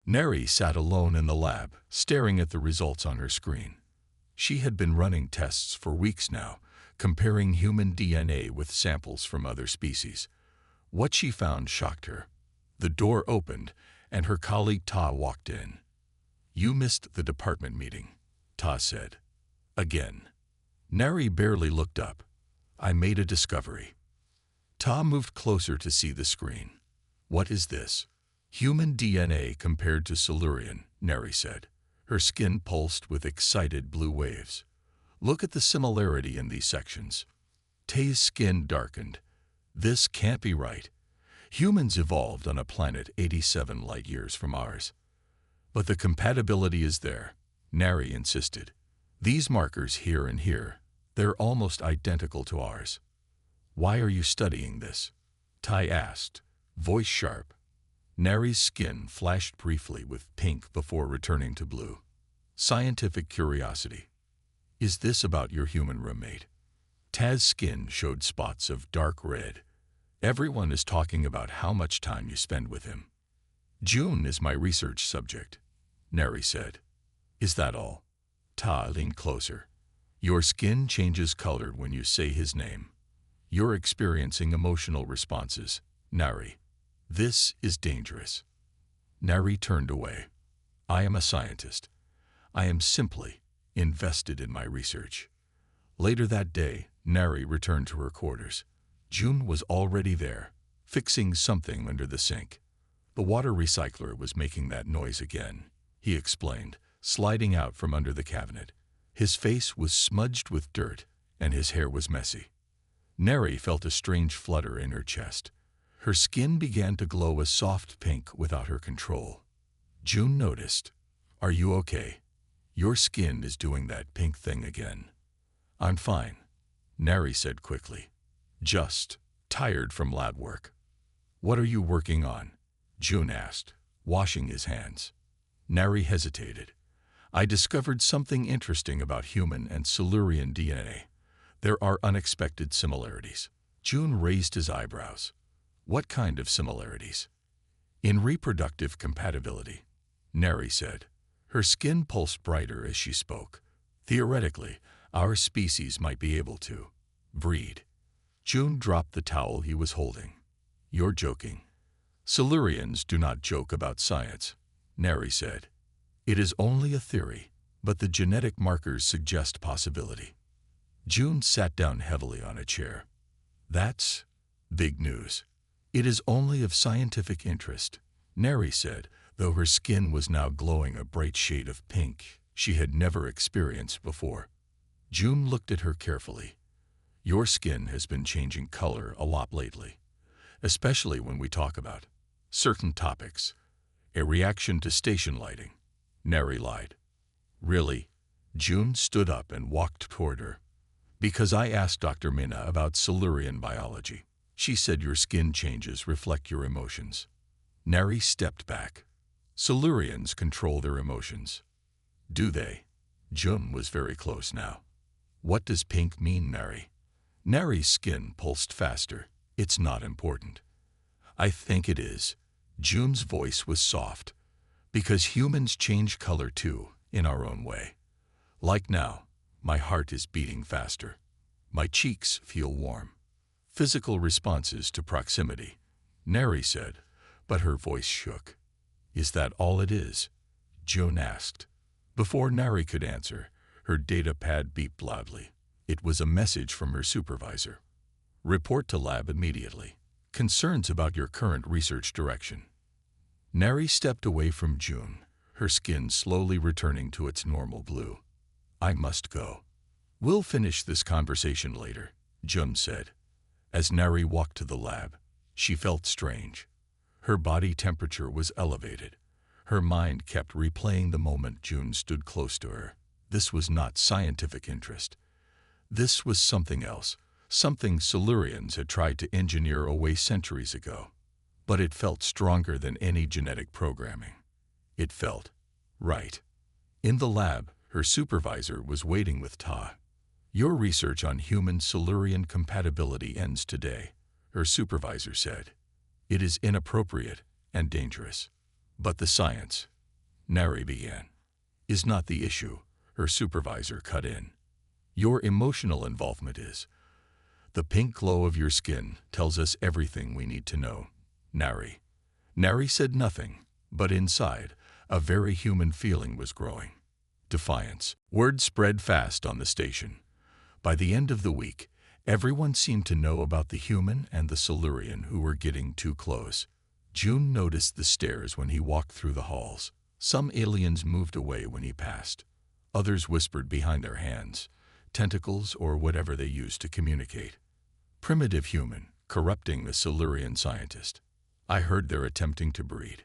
Neri sat alone in the lab, staring at the results on her screen. She had been running tests for weeks now, comparing human DNA with samples from other species. What she found shocked her. The door opened, and her colleague Ta walked in. "You missed the department meeting," Ta said. "Again." Neri barely looked up. "I made a discovery." Ta moved closer to see the screen. "What is this?" "Human DNA compared to Silurian," Neri said. Her skin pulsed with excited blue waves. "Look at the similarity in these sections." Ta's skin darkened. "This can't be right. Humans evolved on a planet 87 light-years from ours." "But the compatibility is there," Neri insisted. "These markers here and here, they're almost identical to ours." "Why are you studying this?" Ta asked, voice sharp. Neri's skin flashed briefly with pink before returning to blue. "Scientific curiosity." "Is this about your human roommate?" Ta's skin showed spots of dark red. "Everyone is talking about how much time you spend with him." "June is my research subject," Neri said. "Is that all?" Ta leaned closer. "Your skin changes color when you say his name. You're experiencing emotional responses, Neri. This is dangerous." Neri turned away. "I am a scientist. I am simply invested in my research." Later that day, Neri returned to her quarters. June was already there, fixing something under the sink. "The water recycler was making that noise again," he explained, sliding out from under the cabinet. His face was smudged with dirt, and his hair was messy. Neri felt a strange flutter in her chest. Her skin began to glow a soft pink without her control. June noticed. "Are you okay? Your skin is doing that pink thing again." "I'm fine," Neri said quickly. "Just tired from lab work." "What are you working on?" June asked, washing his hands. Neri hesitated. "I discovered something interesting about human and Silurian DNA. There are unexpected similarities." June raised his eyebrows. "What kind of similarities?" "In reproductive compatibility," Neri said. Her skin pulsed brighter as she spoke. "Theoretically, our species might be able to breed." June dropped the towel he was holding. "You're joking." "Silurians do not joke about science," Neri said. "It is only a theory, but the genetic markers suggest possibility." June sat down heavily on a chair. "That's big news." "It is only of scientific interest," Neri said, though her skin was now glowing a bright shade of pink she had never experienced before. June looked at her carefully. "Your skin has been changing color a lot lately, especially when we talk about certain topics." "A reaction to station lighting," Neri lied. "Really?" June stood up and walked toward her. "Because I asked Dr. Mina about Silurian biology. She said your skin changes reflect your emotions." Neri stepped back. "Silurians control their emotions." "Do they?" June was very close now. "What does pink mean, Neri?" Neri's skin pulsed faster. "It's not important." "I think it is." June's voice was soft. "Because humans change color too, in our own way. Like now, my heart is beating faster. My cheeks feel warm. Physical responses to proximity," Neri said, but her voice shook. "Is that all it is?" June asked. Before Neri could answer, her data pad beeped loudly. It was a message from her supervisor. "Report to lab immediately. Concerns about your current research direction." Neri stepped away from June, her skin slowly returning to its normal blue. "I must go." "We'll finish this conversation later," June said. As Neri walked to the lab, she felt strange. Her body temperature was elevated. Her mind kept replaying the moment June stood close to her. This was not scientific interest. This was something else, something Silurians had tried to engineer away centuries ago. But it felt stronger than any genetic programming. It felt right. In the lab, her supervisor was waiting with Ta. "Your research on human-Silurian compatibility ends today," her supervisor said. "It is inappropriate and dangerous. But the science Nari began. Is not the issue, her supervisor cut in. Your emotional involvement is. The pink glow of your skin tells us everything we need to know, Nari. Nari said nothing, but inside, a very human feeling was growing. Defiance. Word spread fast on the station. By the end of the week, everyone seemed to know about the human and the Silurian who were getting too close. June noticed the stares when he walked through the halls. Some aliens moved away when he passed. Others whispered behind their hands, tentacles or whatever they used to communicate. Primitive human, corrupting the Silurian scientist. I heard they're attempting to breed.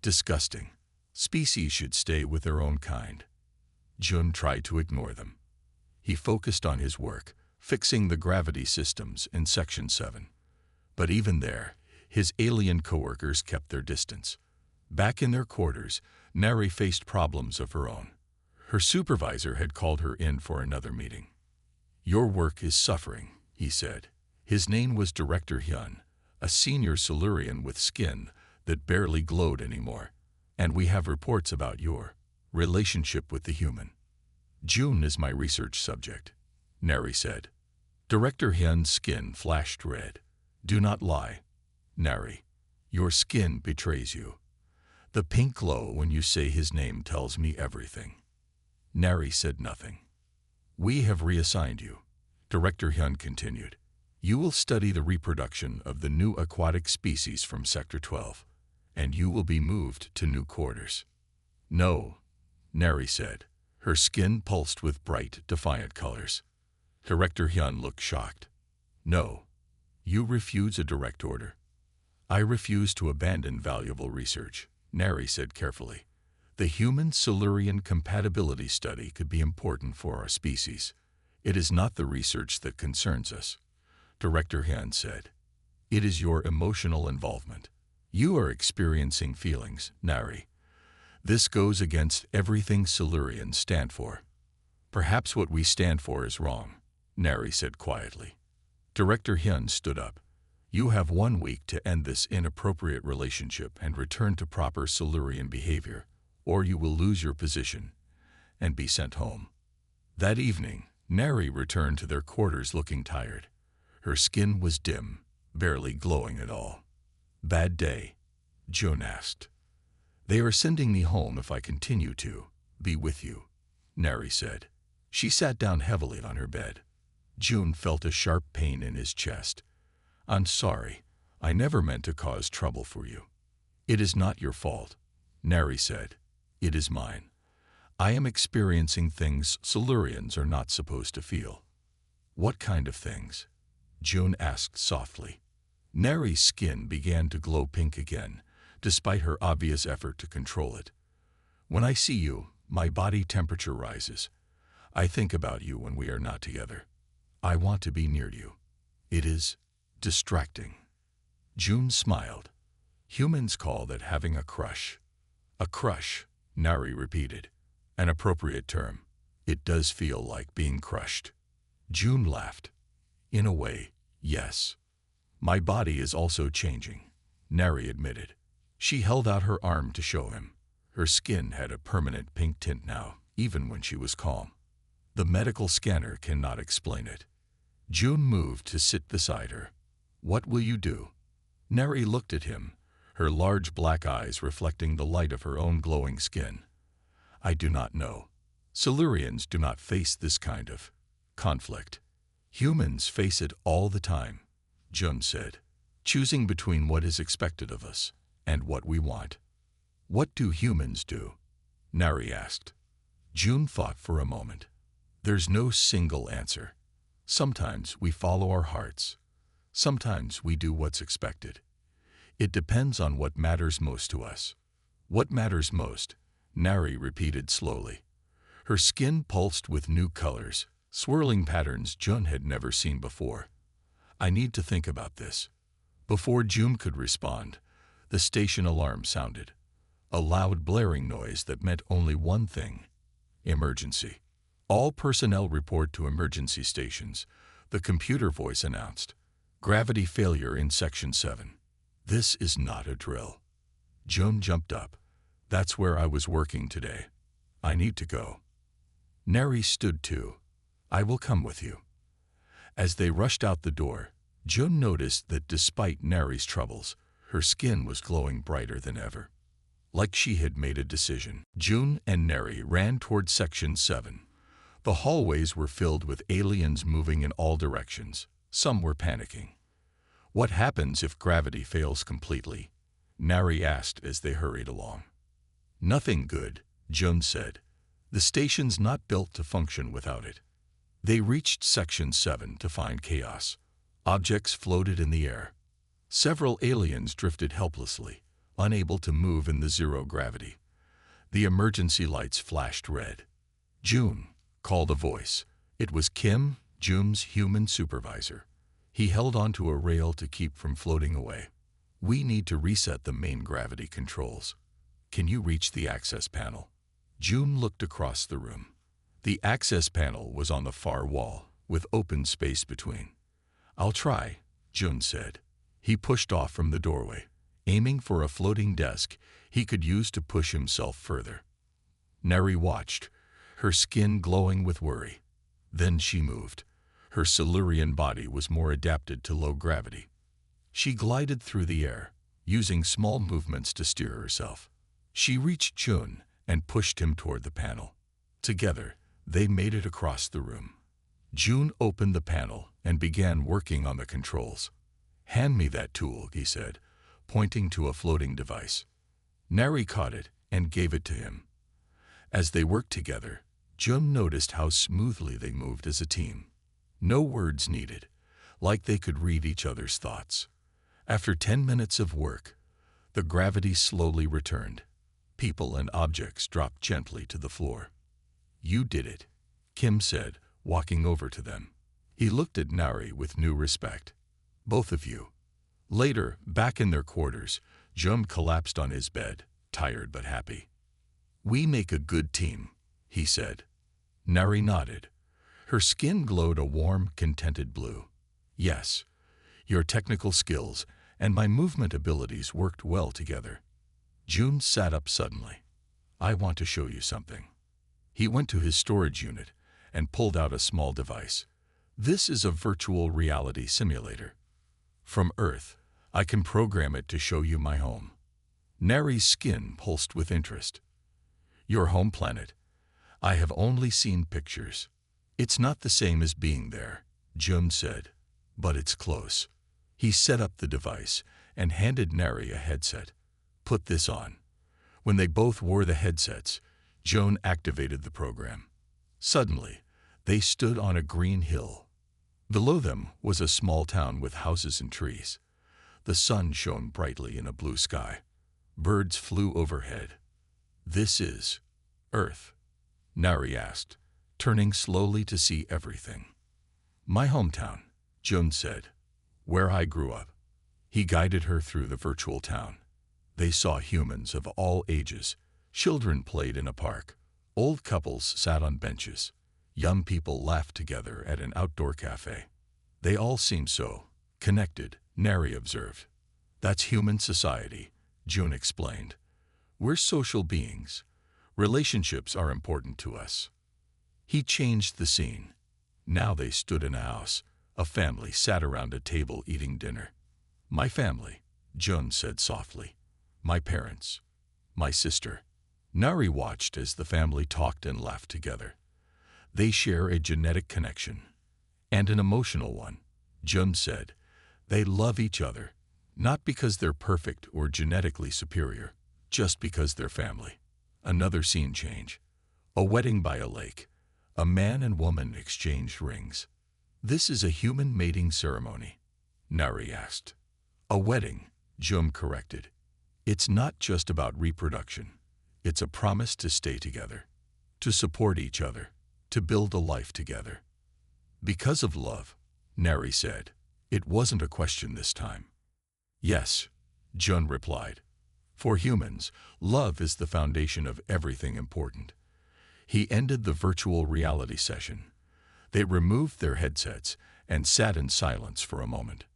Disgusting. Species should stay with their own kind. Jun tried to ignore them. He focused on his work, fixing the gravity systems in Section 7. But even there, his alien coworkers kept their distance. Back in their quarters, Nari faced problems of her own. Her supervisor had called her in for another meeting. Your work is suffering, he said. His name was Director Hyun, a senior Silurian with skin that barely glowed anymore. And we have reports about your relationship with the human. June is my research subject, Nari said. Director Hyun's skin flashed red. Do not lie, Nari. Your skin betrays you. The pink glow when you say his name tells me everything. Nari said nothing. We have reassigned you, Director Hyun continued. You will study the reproduction of the new aquatic species from Sector 12, and you will be moved to new quarters. No, Nari said. Her skin pulsed with bright, defiant colors. Director Hyun looked shocked. No, you refuse a direct order. I refuse to abandon valuable research, Nari said carefully. The human-Silurian compatibility study could be important for our species. It is not the research that concerns us, Director Hyun said. It is your emotional involvement. You are experiencing feelings, Nari. This goes against everything Silurians stand for. Perhaps what we stand for is wrong, Nari said quietly. Director Hyun stood up. You have 1 week to end this inappropriate relationship and return to proper Silurian behavior, or you will lose your position and be sent home. That evening, Nari returned to their quarters looking tired. Her skin was dim, barely glowing at all. Bad day? June asked. They are sending me home if I continue to be with you, Nari said. She sat down heavily on her bed. June felt a sharp pain in his chest. I'm sorry. I never meant to cause trouble for you. It is not your fault, Nari said. It is mine. I am experiencing things Silurians are not supposed to feel. What kind of things? June asked softly. Nari's skin began to glow pink again, despite her obvious effort to control it. When I see you, my body temperature rises. I think about you when we are not together. I want to be near you. It is distracting. June smiled. Humans call that having a crush. A crush, Nari repeated. An appropriate term. It does feel like being crushed. June laughed. In a way, yes. My body is also changing, Nari admitted. She held out her arm to show him. Her skin had a permanent pink tint now, even when she was calm. The medical scanner cannot explain it. June moved to sit beside her. What will you do? Nari looked at him, her large black eyes reflecting the light of her own glowing skin. I do not know. Silurians do not face this kind of conflict. Humans face it all the time, Jun said, choosing between what is expected of us and what we want. What do humans do? Nari asked. June thought for a moment. There's no single answer. Sometimes we follow our hearts. Sometimes we do what's expected. It depends on what matters most to us. What matters most? Nari repeated slowly. Her skin pulsed with new colors, swirling patterns Jun had never seen before. I need to think about this. Before June could respond, the station alarm sounded. A loud blaring noise that meant only one thing. Emergency. All personnel report to emergency stations, the computer voice announced. Gravity failure in Section 7. This is not a drill. June jumped up. That's where I was working today. I need to go. Neri stood too. I will come with you. As they rushed out the door, June noticed that despite Neri's troubles, her skin was glowing brighter than ever. Like she had made a decision. June and Neri ran toward Section 7. The hallways were filled with aliens moving in all directions. Some were panicking. What happens if gravity fails completely? Neri asked as they hurried along. Nothing good, June said. The station's not built to function without it. They reached Section 7 to find chaos. Objects floated in the air. Several aliens drifted helplessly, unable to move in the zero gravity. The emergency lights flashed red. June, called a voice. It was Kim, June's human supervisor. He held onto a rail to keep from floating away. We need to reset the main gravity controls. Can you reach the access panel? June looked across the room. The access panel was on the far wall, with open space between. I'll try, June said. He pushed off from the doorway, aiming for a floating desk he could use to push himself further. Neri watched, her skin glowing with worry. Then she moved. Her Silurian body was more adapted to low gravity. She glided through the air, using small movements to steer herself. She reached June and pushed him toward the panel. Together, they made it across the room. June opened the panel and began working on the controls. Hand me that tool, he said, pointing to a floating device. Neri caught it and gave it to him. As they worked together, June noticed how smoothly they moved as a team. No words needed, like they could read each other's thoughts. After 10 minutes of work, the gravity slowly returned. People and objects dropped gently to the floor. You did it, Kim said, walking over to them. He looked at Neri with new respect. Both of you. Later, back in their quarters, June collapsed on his bed, tired but happy. We make a good team, he said. Neri nodded. Her skin glowed a warm, contented blue. Yes, your technical skills and my movement abilities worked well together. June sat up suddenly. I want to show you something. He went to his storage unit and pulled out a small device. This is a virtual reality simulator. From Earth, I can program it to show you my home. Neri's skin pulsed with interest. Your home planet. I have only seen pictures. It's not the same as being there, June said, but it's close. He set up the device and handed Neri a headset. Put this on. When they both wore the headsets, June activated the program. Suddenly, they stood on a green hill. Below them was a small town with houses and trees. The sun shone brightly in a blue sky. Birds flew overhead. This is Earth, Neri asked, turning slowly to see everything. My hometown, June said, where I grew up. He guided her through the virtual town. They saw humans of all ages. Children played in a park. Old couples sat on benches. Young people laughed together at an outdoor cafe. They all seemed so connected, Neri observed. That's human society, June explained. We're social beings. Relationships are important to us. He changed the scene. Now they stood in a house. A family sat around a table eating dinner. My family, June said softly. My parents. My sister. Neri watched as the family talked and laughed together. They share a genetic connection. And an emotional one, June said. They love each other, not because they're perfect or genetically superior, just because they're family. Another scene change. A wedding by a lake. A man and woman exchanged rings. This is a human mating ceremony, Neri asked. A wedding, June corrected. It's not just about reproduction. It's a promise to stay together, to support each other, to build a life together. Because of love, Neri said. It wasn't a question this time. Yes, June replied. For humans, love is the foundation of everything important. He ended the virtual reality session. They removed their headsets and sat in silence for a moment.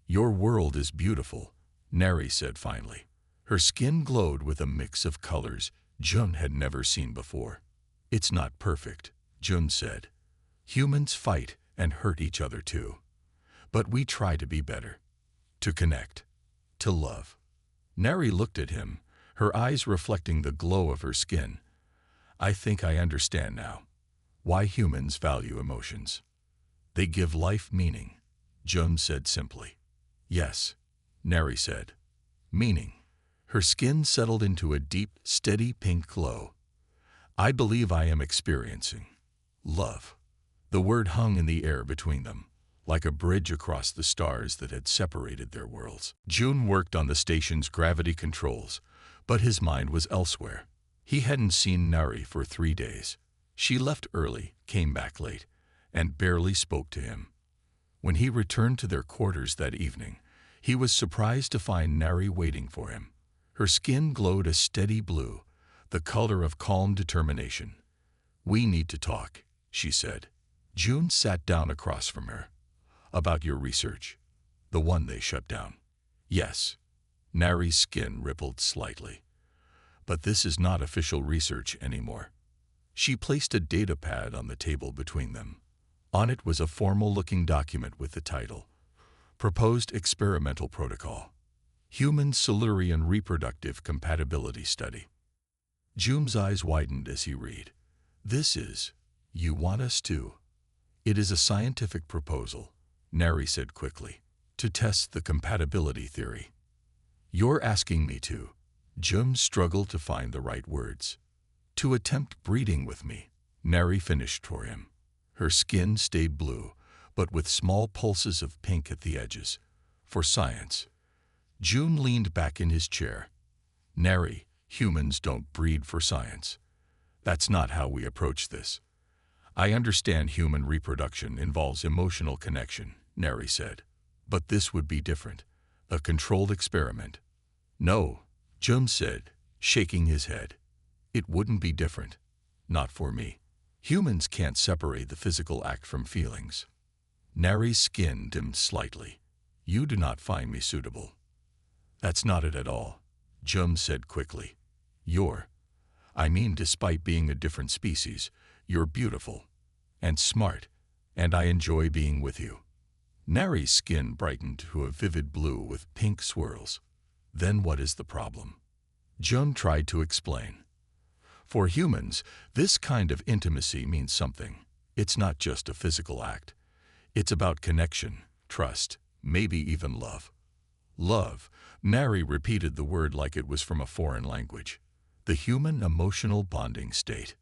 Your world is beautiful, Neri said finally. Her skin glowed with a mix of colors Jun had never seen before. "It's not perfect," Jun said. "Humans fight and hurt each other too. But we try to be better. To connect. To love." Neri looked at him, her eyes reflecting the glow of her skin. "I think I understand now why humans value emotions. They give life meaning," Jun said simply. "Yes," Neri said. "Meaning." Her skin settled into a deep, steady pink glow. "I believe I am experiencing love." The word hung in the air between them, like a bridge across the stars that had separated their worlds. Jun worked on the station's gravity controls, but his mind was elsewhere. He hadn't seen Nari for 3 days. She left early, came back late, and barely spoke to him. When he returned to their quarters that evening, he was surprised to find Nari waiting for him. Her skin glowed a steady blue, the color of calm determination. "We need to talk," she said. Jun sat down across from her. "About your research, the one they shut down." "Yes." Nari's skin rippled slightly. "But this is not official research anymore." She placed a data pad on the table between them. On it was a formal-looking document with the title, Proposed Experimental Protocol, Human Silurian Reproductive Compatibility Study. Jun's eyes widened as he read. "This is, you want us to?" "It is a scientific proposal," Nari said quickly, "to test the compatibility theory." "You're asking me to?" Jun struggled to find the right words. "To attempt breeding with me," Nari finished for him. Her skin stayed blue, but with small pulses of pink at the edges. "For science." Jun leaned back in his chair. "Nari, humans don't breed for science. That's not how we approach this." "I understand human reproduction involves emotional connection," Nari said. "But this would be different. A controlled experiment." "No," Jun said, shaking his head. "It wouldn't be different. Not for me. Humans can't separate the physical act from feelings." Nari's skin dimmed slightly. "You do not find me suitable." "That's not it at all," Jun said quickly. I mean despite being a different species, you're beautiful and smart, and I enjoy being with you." Nari's skin brightened to a vivid blue with pink swirls. "Then what is the problem?" Jun tried to explain. "For humans, this kind of intimacy means something. It's not just a physical act. It's about connection, trust, maybe even love." "Love," Nari repeated the word like it was from a foreign language. "The human emotional bonding state."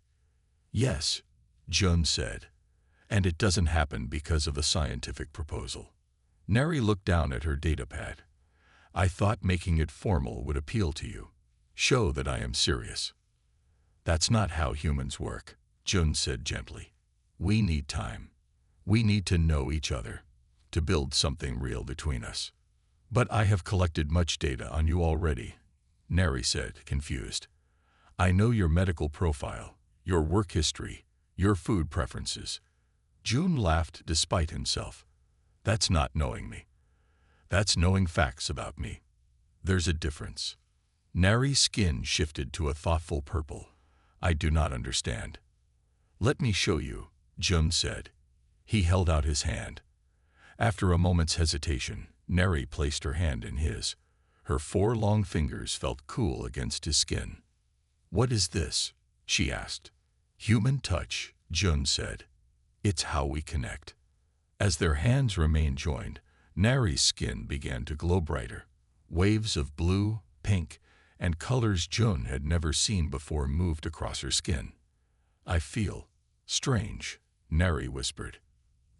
"Yes," Jun said. "And it doesn't happen because of a scientific proposal." Nari looked down at her datapad. "I thought making it formal would appeal to you. Show that I am serious." "That's not how humans work," Jun said gently. "We need time. We need to know each other, to build something real between us." "But I have collected much data on you already," Nari said, confused. "I know your medical profile, your work history, your food preferences." Jun laughed despite himself. "That's not knowing me. That's knowing facts about me. There's a difference." Nari's skin shifted to a thoughtful purple. "I do not understand." "Let me show you," Jun said. He held out his hand. After a moment's hesitation, Nari placed her hand in his. Her 4 long fingers felt cool against his skin. "What is this?" she asked. "Human touch," Jun said. "It's how we connect." As their hands remained joined, Nari's skin began to glow brighter. Waves of blue, pink, and colors Jun had never seen before moved across her skin. "I feel strange," Nari whispered.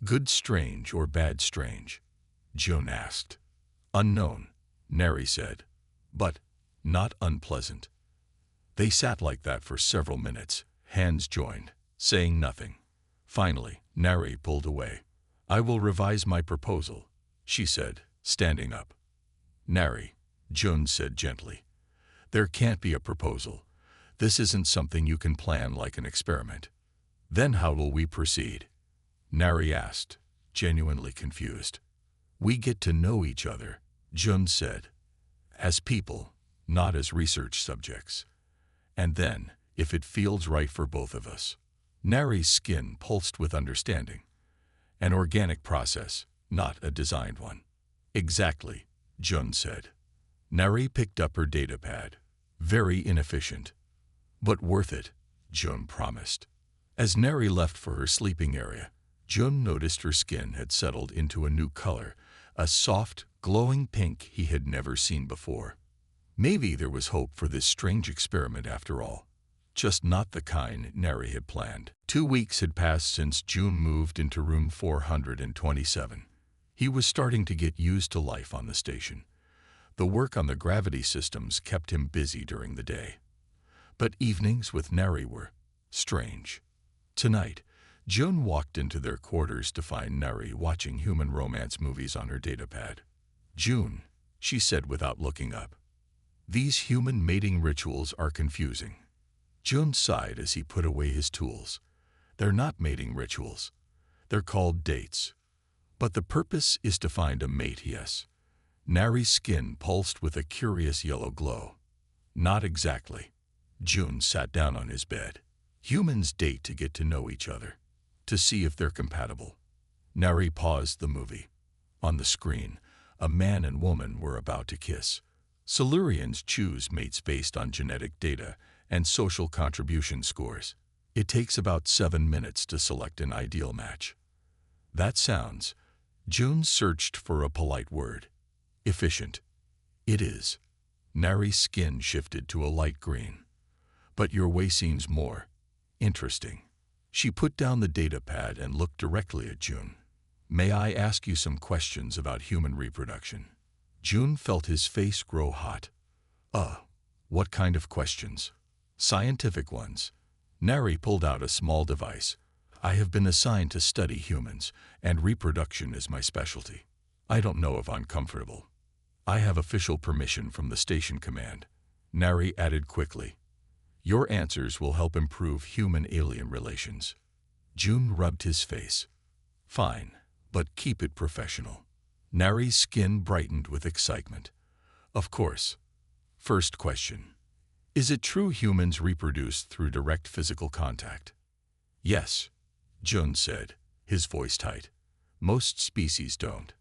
"Good strange or bad strange?" Jun asked. "Unknown," Nari said. "But not unpleasant." They sat like that for several minutes, hands joined, saying nothing. Finally, Nari pulled away. "I will revise my proposal," she said, standing up. "Nari," Jun said gently. "There can't be a proposal. This isn't something you can plan like an experiment." "Then how will we proceed?" Nari asked, genuinely confused. "We get to know each other," Jun said. "As people, not as research subjects. And then, if it feels right for both of us. Nari's skin pulsed with understanding. An organic process, not a designed one. Exactly, Jun said. Nari picked up her datapad. Very inefficient. But worth it, Jun promised. As Nari left for her sleeping area, Jun noticed her skin had settled into a new color, a soft, glowing pink he had never seen before. Maybe there was hope for this strange experiment after all. Just not the kind Nari had planned. 2 weeks had passed since Jun moved into room 427. He was starting to get used to life on the station. The work on the gravity systems kept him busy during the day. But evenings with Nari were strange. Tonight, Jun walked into their quarters to find Nari watching human romance movies on her datapad. "Jun," she said without looking up. "These human mating rituals are confusing." Jun sighed as he put away his tools. "They're not mating rituals. They're called dates. But the purpose is to find a mate, yes." Nari's skin pulsed with a curious yellow glow. "Not exactly." Jun sat down on his bed. "Humans date to get to know each other, to see if they're compatible." Nari paused the movie. On the screen, a man and woman were about to kiss. Silurians choose mates based on genetic data and social contribution scores. It takes about 7 minutes to select an ideal match. That sounds. Jun searched for a polite word. Efficient. It is. Nari's skin shifted to a light green. But your way seems more interesting. She put down the datapad and looked directly at Jun. "May I ask you some questions about human reproduction?" Jun felt his face grow hot. What kind of questions?" "Scientific ones." Nari pulled out a small device. "I have been assigned to study humans, and reproduction is my specialty. I don't know if I'm comfortable." "I have official permission from the station command," Nari added quickly. "Your answers will help improve human-alien relations." Jun rubbed his face. "Fine, but keep it professional." Nari's skin brightened with excitement. "Of course. First question. Is it true humans reproduce through direct physical contact?" "Yes," Jun said, his voice tight. "Most species don't.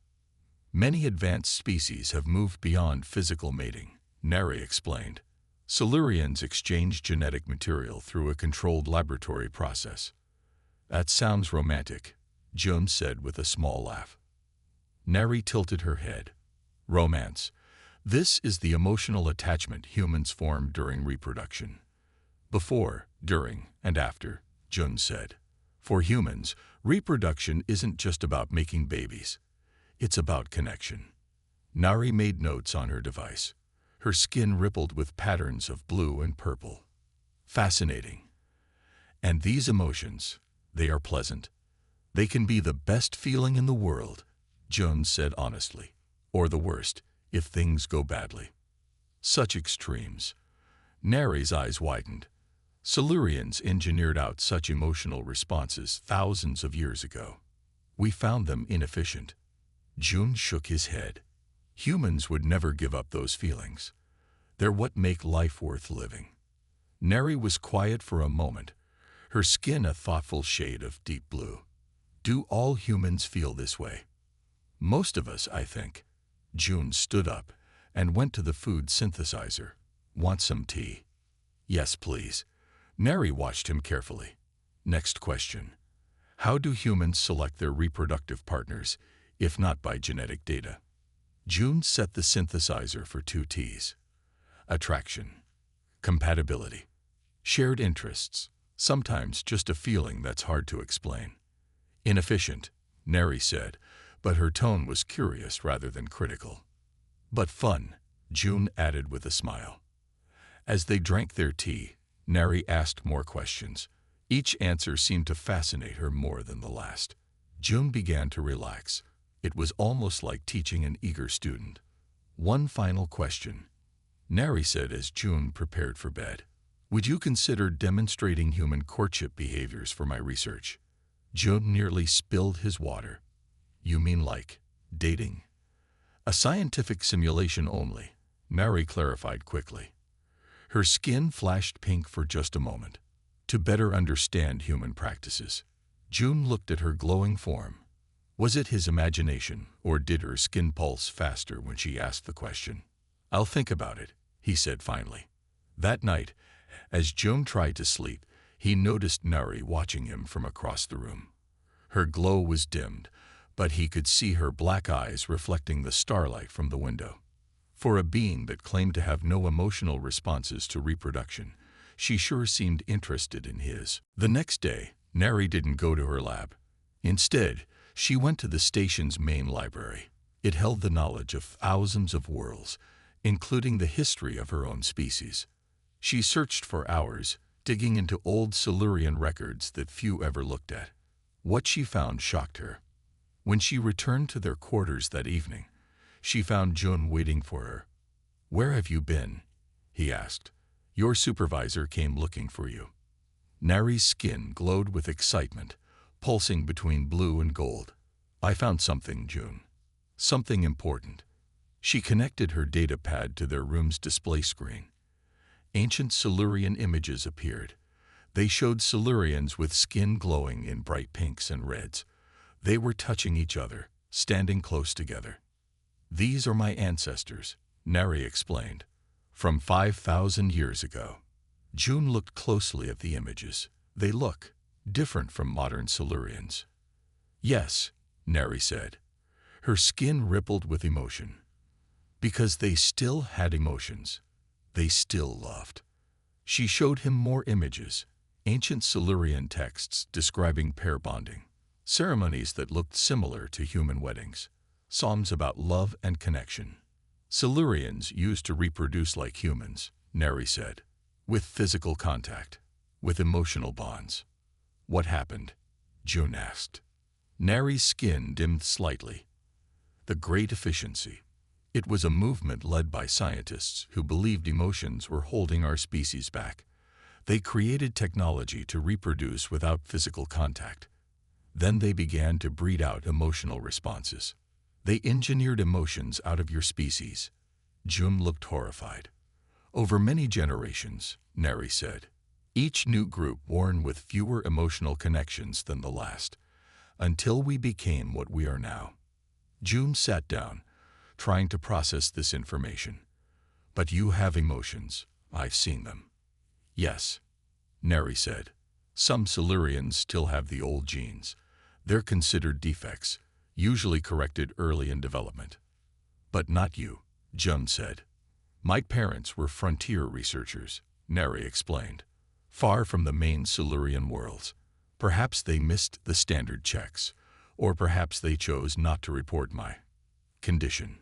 Many advanced species have moved beyond physical mating," Nari explained. "Silurians exchange genetic material through a controlled laboratory process." "That sounds romantic," Jun said with a small laugh. Nari tilted her head. "Romance. This is the emotional attachment humans form during reproduction. Before, during, and after," Jun said. "For humans, reproduction isn't just about making babies. It's about connection." Nari made notes on her device. Her skin rippled with patterns of blue and purple. "Fascinating. And these emotions, they are pleasant. They can be the best feeling in the world," Jun said honestly. "Or the worst, if things go badly." "Such extremes." Nari's eyes widened. "Silurians engineered out such emotional responses thousands of years ago. We found them inefficient." Jun shook his head. "Humans would never give up those feelings. They're what make life worth living." Nari was quiet for a moment, her skin a thoughtful shade of deep blue. "Do all humans feel this way?" "Most of us, I think." Jun stood up and went to the food synthesizer. "Want some tea?" "Yes, please." Nari watched him carefully. "Next question. How do humans select their reproductive partners, if not by genetic data?" Jun set the synthesizer for 2 T's. Attraction. Compatibility. Shared interests. Sometimes just a feeling that's hard to explain. "Inefficient," Nari said, but her tone was curious rather than critical. "But fun," Jun added with a smile. As they drank their tea, Nari asked more questions. Each answer seemed to fascinate her more than the last. Jun began to relax. It was almost like teaching an eager student. "One final question," Nari said as Jun prepared for bed. "Would you consider demonstrating human courtship behaviors for my research?" Jun nearly spilled his water. "You mean like dating?" "A scientific simulation only," Nari clarified quickly. Her skin flashed pink for just a moment. To better understand human practices, June looked at her glowing form. Was it his imagination, or did her skin pulse faster when she asked the question? I'll think about it, he said finally. That night, as June tried to sleep, he noticed Nari watching him from across the room. Her glow was dimmed, but he could see her black eyes reflecting the starlight from the window. For a being that claimed to have no emotional responses to reproduction, she sure seemed interested in his. The next day, Nari didn't go to her lab. Instead, she went to the station's main library. It held the knowledge of thousands of worlds, including the history of her own species. She searched for hours, digging into old Silurian records that few ever looked at. What she found shocked her. When she returned to their quarters that evening, she found Jun waiting for her. "Where have you been?" he asked. "Your supervisor came looking for you." Nari's skin glowed with excitement, pulsing between blue and gold. "I found something, June. Something important." She connected her data pad to their room's display screen. Ancient Silurian images appeared. They showed Silurians with skin glowing in bright pinks and reds. They were touching each other, standing close together. "These are my ancestors," Nari explained, "from 5,000 years ago." June looked closely at the images. They look different from modern Silurians. "Yes," Nari said. Her skin rippled with emotion. Because they still had emotions. They still loved. She showed him more images, ancient Silurian texts describing pair bonding, ceremonies that looked similar to human weddings, psalms about love and connection. Silurians used to reproduce like humans, Nari said, with physical contact, with emotional bonds. "What happened?" June asked. Nari's skin dimmed slightly. The Great Efficiency. It was a movement led by scientists who believed emotions were holding our species back. They created technology to reproduce without physical contact. Then they began to breed out emotional responses. They engineered emotions out of your species. June looked horrified. "Over many generations," Nari said, "each new group born with fewer emotional connections than the last, until we became what we are now." June sat down, trying to process this information. "But you have emotions. I've seen them." "Yes," Nari said. "Some Silurians still have the old genes. They're considered defects, usually corrected early in development." "But not you," Jun said. "My parents were frontier researchers," Nari explained, "far from the main Silurian worlds. Perhaps they missed the standard checks, or perhaps they chose not to report my condition."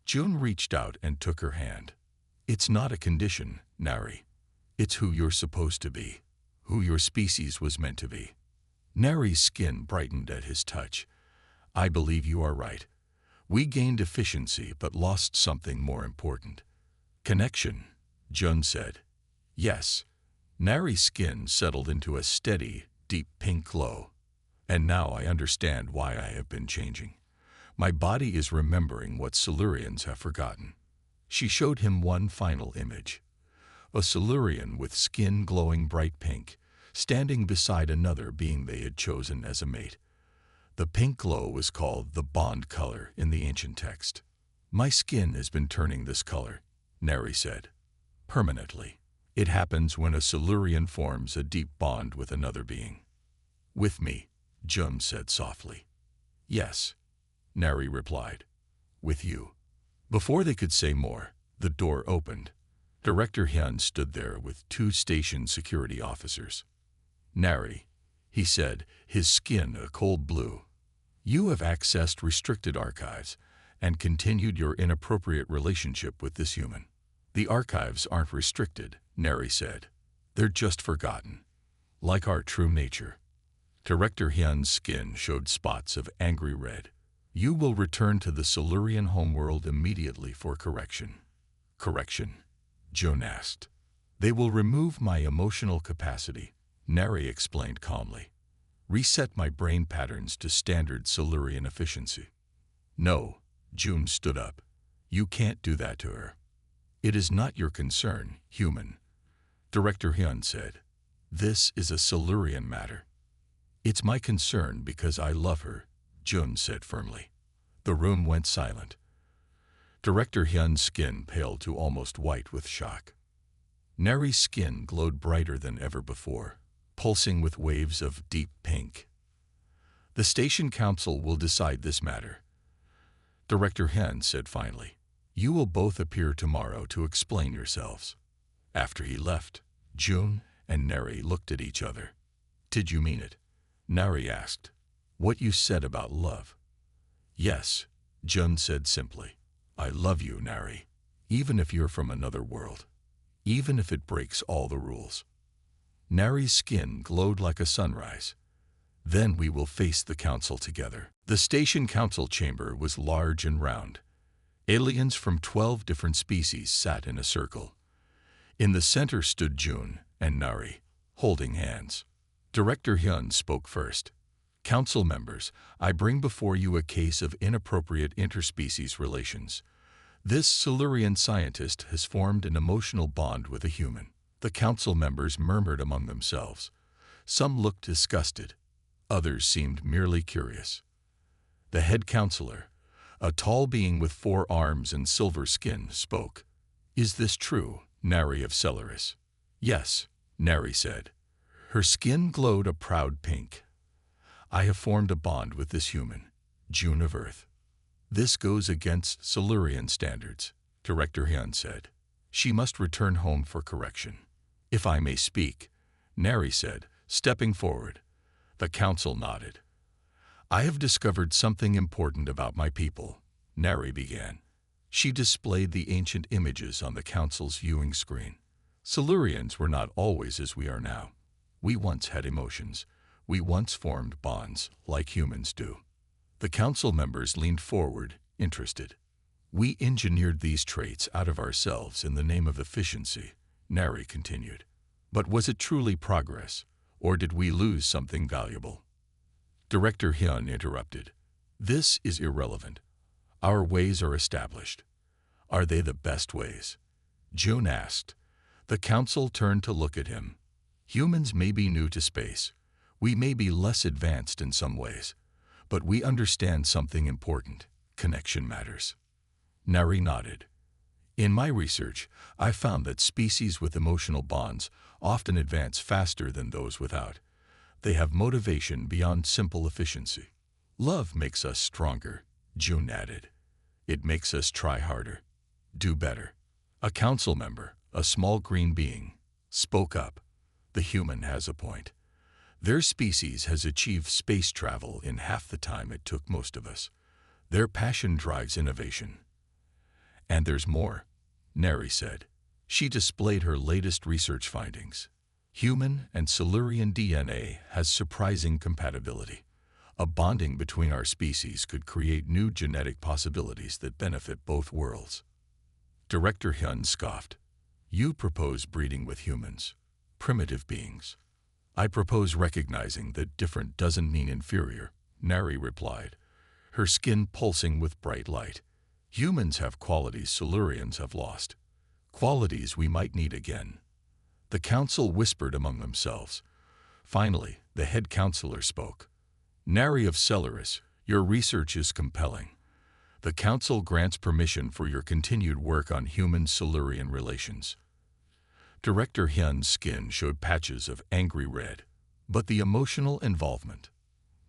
June reached out and took her hand. "It's not a condition, Nari. It's who you're supposed to be, who your species was meant to be." Nari's skin brightened at his touch. "I believe you are right. We gained efficiency but lost something more important." "Connection," Jun said. "Yes." Nari's skin settled into a steady, deep pink glow. "And now I understand why I have been changing. My body is remembering what Silurians have forgotten." She showed him one final image. A Silurian with skin glowing bright pink, standing beside another being they had chosen as a mate. The pink glow was called the bond color in the ancient text. "My skin has been turning this color," Nari said. "Permanently. It happens when a Silurian forms a deep bond with another being." "With me," Jun said softly. "Yes," Nari replied. "With you." Before they could say more, the door opened. Director Hyun stood there with 2 station security officers. "Nari," he said, his skin a cold blue. "You have accessed restricted archives and continued your inappropriate relationship with this human." "The archives aren't restricted," Nari said. "They're just forgotten, like our true nature." Director Hyun's skin showed spots of angry red. "You will return to the Silurian homeworld immediately for correction." "Correction?" Jun asked. "They will remove my emotional capacity," Nari explained calmly. "Reset my brain patterns to standard Silurian efficiency." "No," Jun stood up. "You can't do that to her." It is not your concern, human, Director Hyun said. This is a Silurian matter. It's my concern because I love her, Jun said firmly. The room went silent. Director Hyun's skin paled to almost white with shock. Nari's skin glowed brighter than ever before, pulsing with waves of deep pink. The station council will decide this matter, Director Hyun said finally. You will both appear tomorrow to explain yourselves. After he left, Jun and Nari looked at each other. Did you mean it? Nari asked. What you said about love? Yes, Jun said simply. I love you, Nari, even if you're from another world, even if it breaks all the rules. Nari's skin glowed like a sunrise. Then we will face the council together. The station council chamber was large and round. Aliens from 12 different species sat in a circle. In the center stood Jun and Nari, holding hands. Director Hyun spoke first. Council members, I bring before you a case of inappropriate interspecies relations. This Silurian scientist has formed an emotional bond with a human. The council members murmured among themselves. Some looked disgusted. Others seemed merely curious. The head counselor, a tall being with 4 arms and silver skin, spoke. Is this true, Nari of Celeris? Yes, Nari said. Her skin glowed a proud pink. I have formed a bond with this human, Jun of Earth. This goes against Silurian standards, Director Hyun said. She must return home for correction. If I may speak, Nari said, stepping forward. The council nodded. I have discovered something important about my people, Nari began. She displayed the ancient images on the council's viewing screen. Silurians were not always as we are now. We once had emotions. We once formed bonds, like humans do. The council members leaned forward, interested. We engineered these traits out of ourselves in the name of efficiency, Nari continued. But was it truly progress, or did we lose something valuable? Director Hyun interrupted. This is irrelevant. Our ways are established. Are they the best ways? Jun asked. The council turned to look at him. Humans may be new to space. We may be less advanced in some ways, but we understand something important. Connection matters. Nari nodded. In my research, I found that species with emotional bonds often advance faster than those without. They have motivation beyond simple efficiency. Love makes us stronger, Jun added. It makes us try harder, do better. A council member, a small green being, spoke up. The human has a point. Their species has achieved space travel in half the time it took most of us. Their passion drives innovation. And there's more, Nari said. She displayed her latest research findings. Human and Silurian DNA has surprising compatibility. A bonding between our species could create new genetic possibilities that benefit both worlds. Director Hyun scoffed. You propose breeding with humans, primitive beings. I propose recognizing that different doesn't mean inferior, Nari replied, her skin pulsing with bright light. Humans have qualities Silurians have lost, qualities we might need again. The council whispered among themselves. Finally, the head counselor spoke. Nari of Celeris, your research is compelling. The council grants permission for your continued work on human-Silurian relations. Director Hyun's skin showed patches of angry red, but the emotional involvement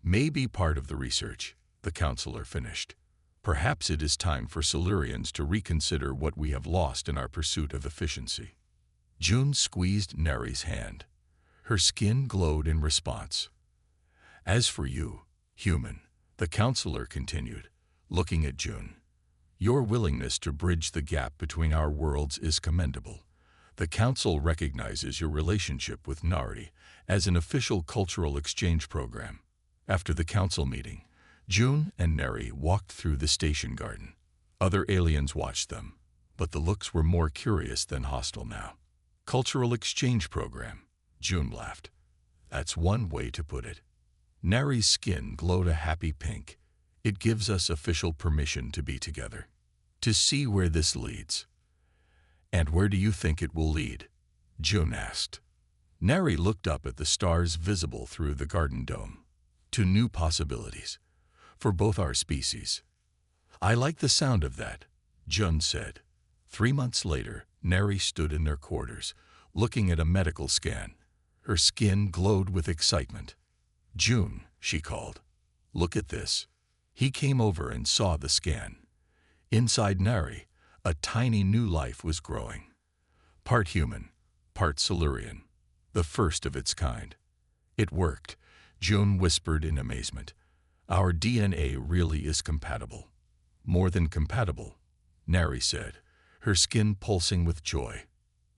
may be part of the research, the counselor finished. Perhaps it is time for Silurians to reconsider what we have lost in our pursuit of efficiency. Jun squeezed Nari's hand. Her skin glowed in response. As for you, human, the counselor continued, looking at Jun. Your willingness to bridge the gap between our worlds is commendable. The council recognizes your relationship with Nari as an official cultural exchange program. After the council meeting, Jun and Nari walked through the station garden. Other aliens watched them, but the looks were more curious than hostile now. Cultural exchange program, Jun laughed. That's one way to put it. Nari's skin glowed a happy pink. It gives us official permission to be together. To see where this leads. And where do you think it will lead? June asked. Neri looked up at the stars visible through the garden dome. To new possibilities. For both our species. I like the sound of that, June said. 3 months later, Neri stood in their quarters, looking at a medical scan. Her skin glowed with excitement. June, she called. Look at this. He came over and saw the scan. Inside Neri, a tiny new life was growing. Part human, part Silurian. The first of its kind. It worked, June whispered in amazement. Our DNA really is compatible. More than compatible, Neri said, her skin pulsing with joy.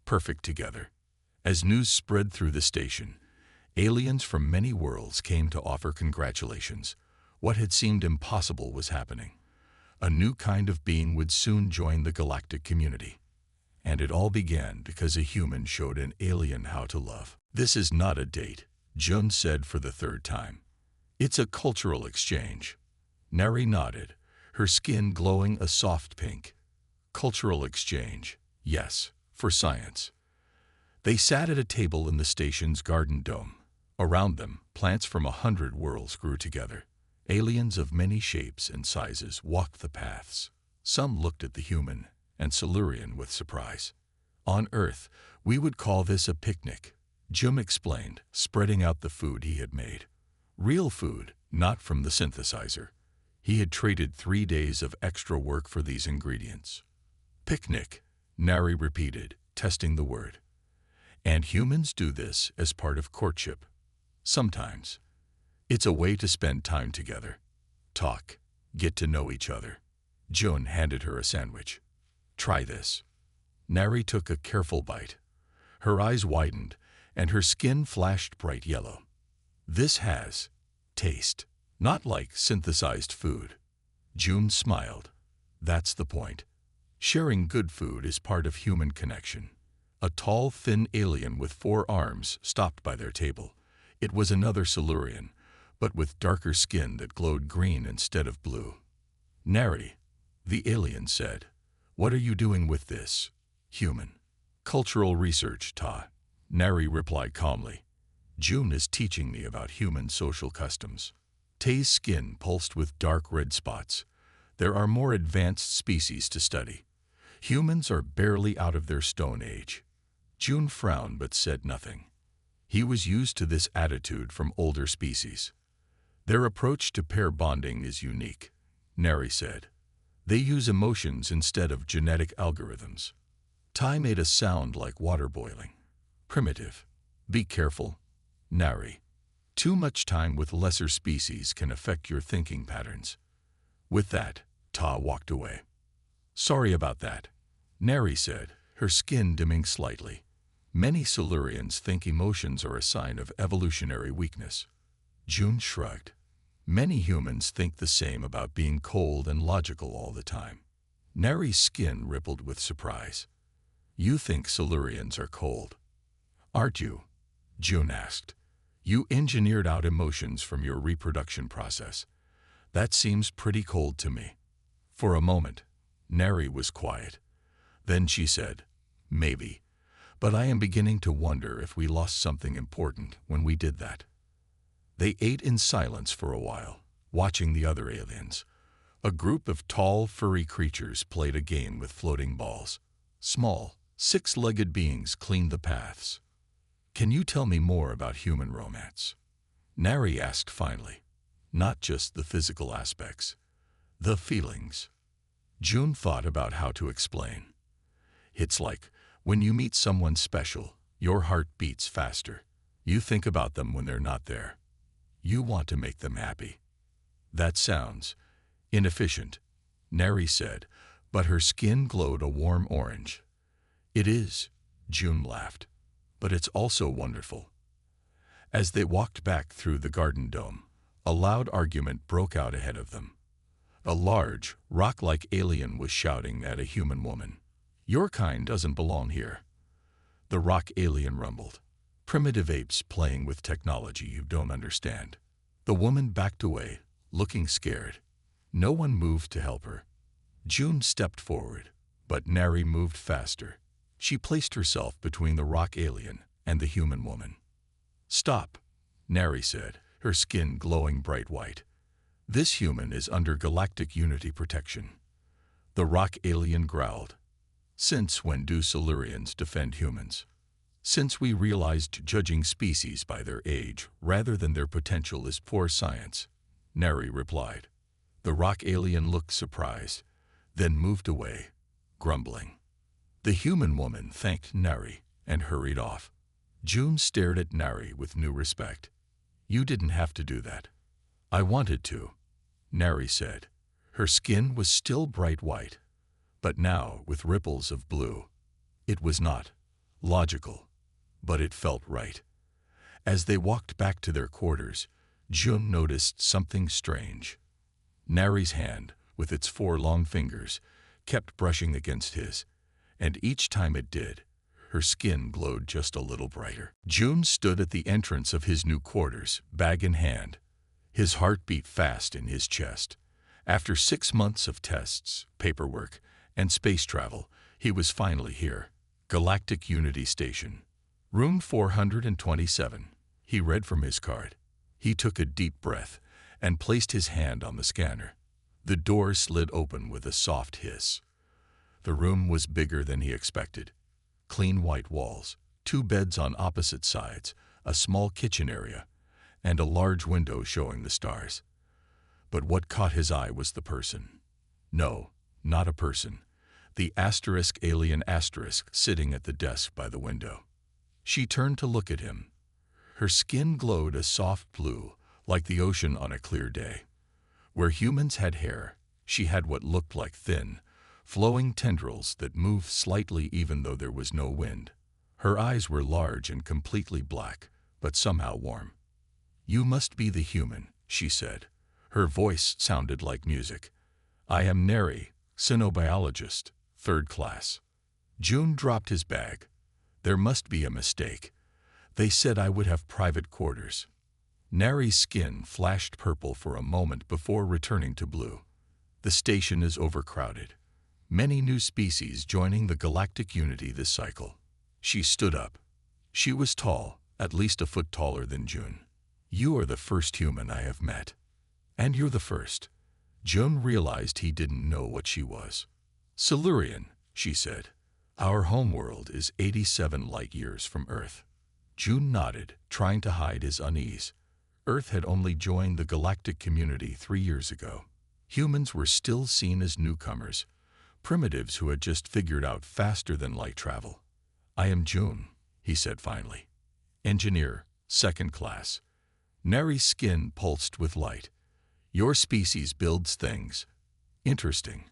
Perfect together. As news spread through the station, aliens from many worlds came to offer congratulations. What had seemed impossible was happening. A new kind of being would soon join the galactic community. And it all began because a human showed an alien how to love. This is not a date, June said for the 3rd time. It's a cultural exchange. Neri nodded, her skin glowing a soft pink. Cultural exchange, yes, for science. They sat at a table in the station's garden dome. Around them, plants from 100 worlds grew together. Aliens of many shapes and sizes walked the paths. Some looked at the human and Silurian with surprise. On Earth, we would call this a picnic, Jim explained, spreading out the food he had made. Real food, not from the synthesizer. He had traded 3 days of extra work for these ingredients. Picnic, Neri repeated, testing the word. And humans do this as part of courtship. Sometimes. It's a way to spend time together. Talk, get to know each other. June handed her a sandwich. Try this. Neri took a careful bite. Her eyes widened, and her skin flashed bright yellow. This has taste, not like synthesized food. June smiled. That's the point. Sharing good food is part of human connection. A tall, thin alien with 4 arms stopped by their table. It was another Silurian, but with darker skin that glowed green instead of blue. Neri, the alien said, what are you doing with this? Human. Cultural research, Ta. Neri replied calmly. June is teaching me about human social customs. Tay's skin pulsed with dark red spots. There are more advanced species to study. Humans are barely out of their stone age. June frowned but said nothing. He was used to this attitude from older species. Their approach to pair bonding is unique, Neri said. They use emotions instead of genetic algorithms. Tai made a sound like water boiling. Primitive. Be careful, Neri. Too much time with lesser species can affect your thinking patterns. With that, Ta walked away. Sorry about that, Neri said, her skin dimming slightly. Many Silurians think emotions are a sign of evolutionary weakness. June shrugged. Many humans think the same about being cold and logical all the time. Neri's skin rippled with surprise. You think Silurians are cold? Aren't you? June asked. You engineered out emotions from your reproduction process. That seems pretty cold to me. For a moment, Neri was quiet. Then she said, maybe. But I am beginning to wonder if we lost something important when we did that. They ate in silence for a while, watching the other aliens. A group of tall, furry creatures played a game with floating balls. Small, 6-legged beings cleaned the paths. Can you tell me more about human romance? Neri asked finally. Not just the physical aspects. The feelings. June thought about how to explain. It's like, when you meet someone special, your heart beats faster. You think about them when they're not there. You want to make them happy. That sounds inefficient, Neri said, but her skin glowed a warm orange. It is, June laughed, but it's also wonderful. As they walked back through the garden dome, a loud argument broke out ahead of them. A large, rock-like alien was shouting at a human woman. Your kind doesn't belong here. The rock alien rumbled. Primitive apes playing with technology you don't understand. The woman backed away, looking scared. No one moved to help her. June stepped forward, but Neri moved faster. She placed herself between the rock alien and the human woman. "Stop," Neri said, her skin glowing bright white. "This human is under galactic unity protection." The rock alien growled. "Since when do Silurians defend humans?" "Since we realized judging species by their age rather than their potential is poor science," Neri replied. The rock alien looked surprised, then moved away, grumbling. The human woman thanked Neri and hurried off. June stared at Neri with new respect. "You didn't have to do that." "I wanted to," Neri said. Her skin was still bright white, but now with ripples of blue. It was not logical, but it felt right. As they walked back to their quarters, June noticed something strange. Neri's hand, with its 4 long fingers, kept brushing against his, and each time it did, her skin glowed just a little brighter. June stood at the entrance of his new quarters, bag in hand. His heart beat fast in his chest. After 6 months of tests, paperwork, and space travel, he was finally here. Galactic Unity Station. Room 427. He read from his card. He took a deep breath and placed his hand on the scanner. The door slid open with a soft hiss. The room was bigger than he expected. Clean white walls, 2 beds on opposite sides, a small kitchen area, and a large window showing the stars. But what caught his eye was the person. No, not a person. The alien sitting at the desk by the window. She turned to look at him. Her skin glowed a soft blue, like the ocean on a clear day. Where humans had hair, she had what looked like thin, flowing tendrils that moved slightly even though there was no wind. Her eyes were large and completely black, but somehow warm. "You must be the human," she said. Her voice sounded like music. "I am Neri, cynobiologist, 3rd class." June dropped his bag. "There must be a mistake. They said I would have private quarters." Neri's skin flashed purple for a moment before returning to blue. "The station is overcrowded. Many new species joining the galactic unity this cycle." She stood up. She was tall, at least a foot taller than June. "You are the first human I have met." "And you're the first." June realized he didn't know what she was. "Silurian," she said. "Our homeworld is 87 light-years from Earth." June nodded, trying to hide his unease. Earth had only joined the galactic community 3 years ago. Humans were still seen as newcomers, primitives who had just figured out faster than light travel. "I am June," he said finally. "Engineer, 2nd class." Neri's skin pulsed with light. "Your species builds things." "Interesting.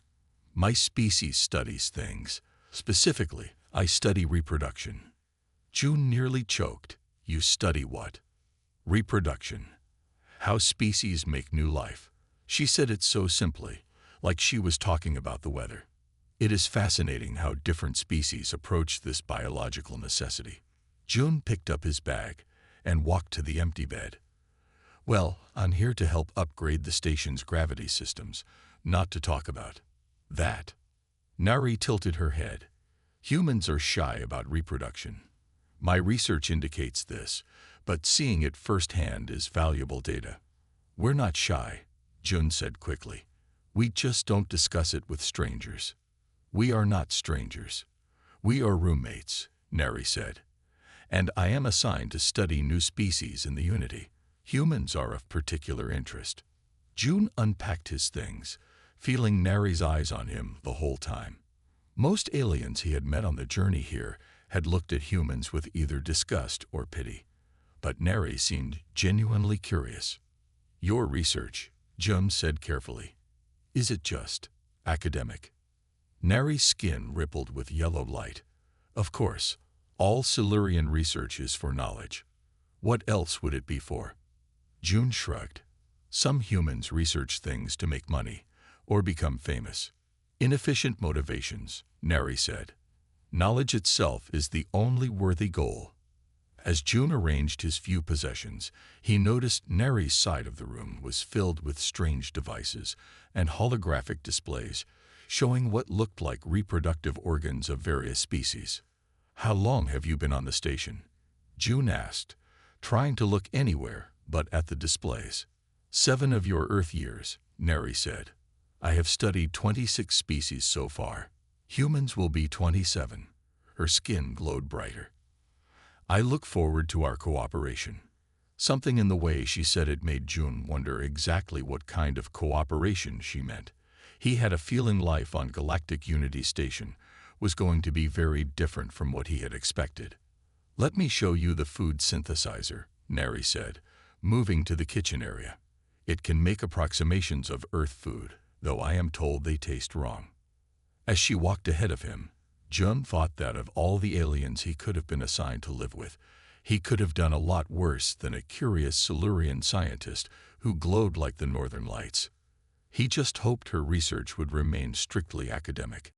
My species studies things. Specifically, I study reproduction." June nearly choked. "You study what?" "Reproduction. How species make new life." She said it so simply, like she was talking about the weather. "It is fascinating how different species approach this biological necessity." June picked up his bag and walked to the empty bed. "Well, I'm here to help upgrade the station's gravity systems, not to talk about that." Neri tilted her head. "Humans are shy about reproduction. My research indicates this, but seeing it firsthand is valuable data." "We're not shy," June said quickly. "We just don't discuss it with strangers." "We are not strangers. We are roommates," Neri said. "And I am assigned to study new species in the Unity. Humans are of particular interest." June unpacked his things, feeling Neri's eyes on him the whole time. Most aliens he had met on the journey here had looked at humans with either disgust or pity. But Neri seemed genuinely curious. "Your research," June said carefully. "Is it just academic?" Neri's skin rippled with yellow light. "Of course, all Silurian research is for knowledge. What else would it be for?" June shrugged. "Some humans research things to make money or become famous." "Inefficient motivations," Neri said. "Knowledge itself is the only worthy goal." As June arranged his few possessions, he noticed Neri's side of the room was filled with strange devices and holographic displays, showing what looked like reproductive organs of various species. How long have you been on the station? June asked, trying to look anywhere but at the displays. 7 of your Earth years, Neri said. I have studied 26 species so far. Humans will be 27. Her skin glowed brighter. I look forward to our cooperation. Something in the way she said it made June wonder exactly what kind of cooperation she meant. He had a feeling life on Galactic Unity Station was going to be very different from what he had expected. Let me show you the food synthesizer, Neri said, moving to the kitchen area. It can make approximations of Earth food, though I am told they taste wrong. As she walked ahead of him, Jun thought that of all the aliens he could have been assigned to live with, he could have done a lot worse than a curious Silurian scientist who glowed like the northern lights. He just hoped her research would remain strictly academic.